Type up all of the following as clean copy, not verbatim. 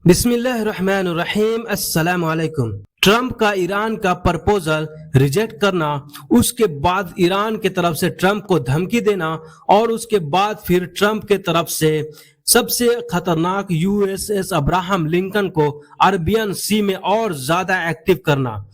बिस्मिल्लाहिर्रहमानिर्रहीम। अस्सलाम वालेकुम। ट्रंप का ईरान का प्रपोजल रिजेक्ट करना, उसके बाद ईरान के तरफ से ट्रंप को धमकी देना और उसके बाद फिर ट्रंप के तरफ से सबसे खतरनाक यूएसएस अब्राहम लिंकन को अरबियन सी में और ज्यादा एक्टिव करना,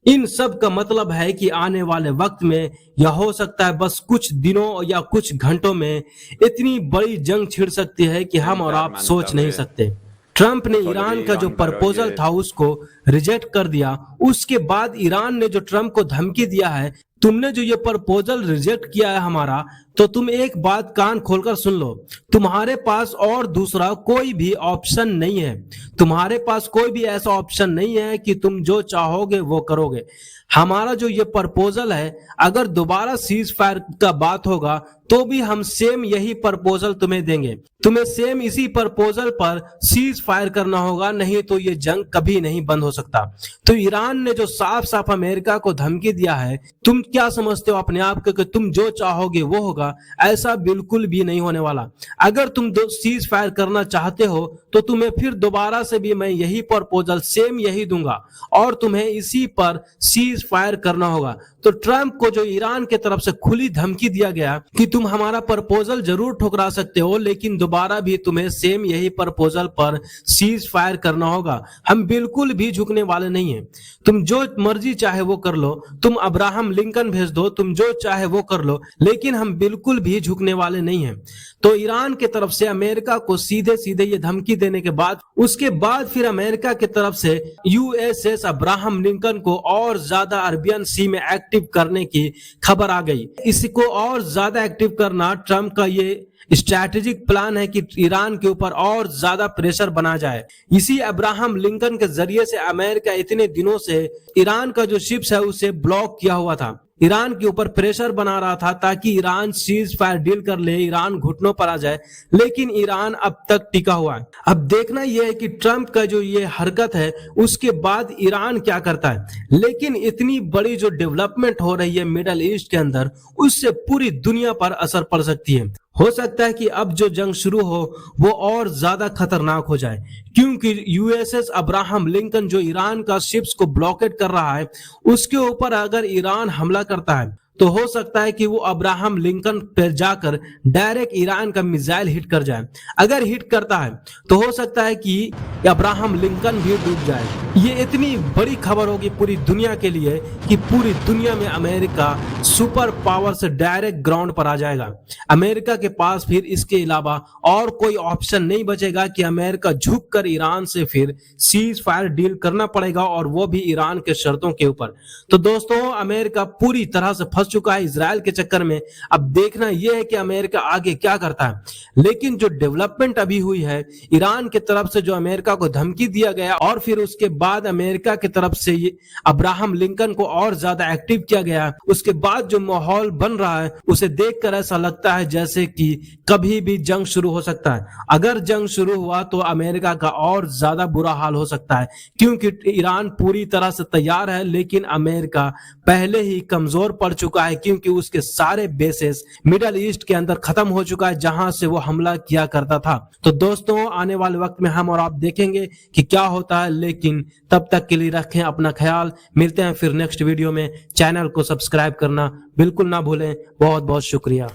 इन सब का मतलब है कि आने वाले वक्त में यह हो सकता है बस कुछ दिनों या कुछ घंटों में इतनी बड़ी जंग छिड़ सकती है कि हम और आप सोच नहीं सकते। ट्रंप ने ईरान का जो प्रपोजल था उसको रिजेक्ट कर दिया। उसके बाद ईरान ने जो ट्रंप को धमकी दिया है, तुमने जो ये प्रपोजल रिजेक्ट किया है हमारा, तो तुम एक बात कान खोलकर सुन लो, तुम्हारे पास और दूसरा कोई भी ऑप्शन नहीं है। तुम्हारे पास कोई भी ऐसा ऑप्शन नहीं है कि तुम जो चाहोगे वो करोगे। हमारा जो ये प्रपोजल है, अगर दोबारा सीज फायर का बात होगा तो भी हम सेम यही प्रपोजल तुम्हें देंगे। तुम्हें सेम इसी प्रपोजल पर सीज फायर करना होगा, नहीं तो ये जंग कभी नहीं बंद हो सकता। तो ईरान ने जो साफ साफ अमेरिका को धमकी दिया है, तुम क्या समझते हो अपने आप को कि तुम जो चाहोगे वो होगा? ऐसा बिल्कुल भी नहीं होने वाला। अगर तुम सीज फायर करना चाहते हो तो तुम्हें फिर दोबारा से भी मैं यही प्रपोजल सेम यही दूंगा और तुम्हें इसी पर सीज फायर करना होगा। तो ट्रंप को जो ईरान के तरफ से खुली धमकी दिया गया कि तुम हमारा प्रपोजल जरूर ठुकरा सकते हो, लेकिन दोबारा भी तुम्हें सेम यही प्रपोजल पर सीज फायर करना होगा, हम बिल्कुल भी झुकने वाले नहीं हैं। तुम जो मर्जी चाहे वो कर लो, तुम अब्राहम लिंकन भेज दो, तुम जो चाहे वो कर लो, लेकिन हम बिल्कुल भी झुकने वाले नहीं हैं। तो ईरान के तरफ से अमेरिका को सीधे सीधे ये धमकी देने के बाद, उसके बाद फिर अमेरिका की तरफ से यूएसएस अब्राहम लिंकन को और ज्यादा अरबियन सी में एक्टिव करने की खबर आ गई। इसको और ज्यादा एक्टिव करना ट्रंप का ये स्ट्रैटेजिक प्लान है कि ईरान के ऊपर और ज्यादा प्रेशर बना जाए। इसी अब्राहम लिंकन के जरिए से अमेरिका इतने दिनों से ईरान का जो शिप्स है उसे ब्लॉक किया हुआ था, ईरान के ऊपर प्रेशर बना रहा था ताकि ईरान सीज फायर डील कर ले, ईरान घुटनों पर आ जाए, लेकिन ईरान अब तक टिका हुआ है। अब देखना यह है कि ट्रंप का जो ये हरकत है उसके बाद ईरान क्या करता है। लेकिन इतनी बड़ी जो डेवलपमेंट हो रही है मिडल ईस्ट के अंदर, उससे पूरी दुनिया पर असर पड़ सकती है। हो सकता है कि अब जो जंग शुरू हो वो और ज्यादा खतरनाक हो जाए, क्योंकि यूएसएस अब्राहम लिंकन जो ईरान का शिप्स को ब्लॉकेट कर रहा है, उसके ऊपर अगर ईरान हमला करता है तो हो सकता है कि वो अब्राहम लिंकन पर जाकर डायरेक्ट ईरान का मिसाइल हिट कर जाए। अगर हिट करता है तो हो सकता है कि अब्राहम लिंकन भी डूब जाए। ये इतनी बड़ी खबर होगी पूरी दुनिया के लिए कि पूरी दुनिया में अमेरिका सुपर पावर से डायरेक्ट ग्राउंड पर आ जाएगा। अमेरिका के पास फिर इसके अलावा और कोई ऑप्शन नहीं बचेगा कि अमेरिका झुक कर ईरान से फिर सीज फायर डील करना पड़ेगा, और वो भी ईरान के शर्तों के ऊपर। तो दोस्तों, अमेरिका पूरी तरह से फंस चुका है इजराइल के चक्कर में। अब देखना यह है कि अमेरिका आगे क्या करता है। लेकिन जो डेवलपमेंट अभी हुई है, ईरान की तरफ से जो अमेरिका को धमकी दिया गया और फिर उसके बाद अमेरिका की तरफ से अब्राहम लिंकन को और ज्यादा एक्टिव किया गया, उसके बाद जो माहौल बन रहा है उसे देखकर ऐसा लगता है जैसे कि कभी भी जंग शुरू हो सकता है। अगर जंग शुरू हुआ तो अमेरिका का और ज्यादा बुरा हाल हो सकता है, क्योंकि ईरान पूरी तरह से तैयार है, लेकिन अमेरिका पहले ही कमजोर पड़ चुका है, क्योंकि उसके सारे बेसेस मिडल ईस्ट के अंदर खत्म हो चुका है जहां से वो हमला किया करता था। तो दोस्तों, आने वाले वक्त में हम और आप देखेंगे कि क्या होता है, लेकिन तब तक के लिए रखें अपना ख्याल। मिलते हैं फिर नेक्स्ट वीडियो में। चैनल को सब्सक्राइब करना बिल्कुल ना भूलें। बहुत बहुत शुक्रिया।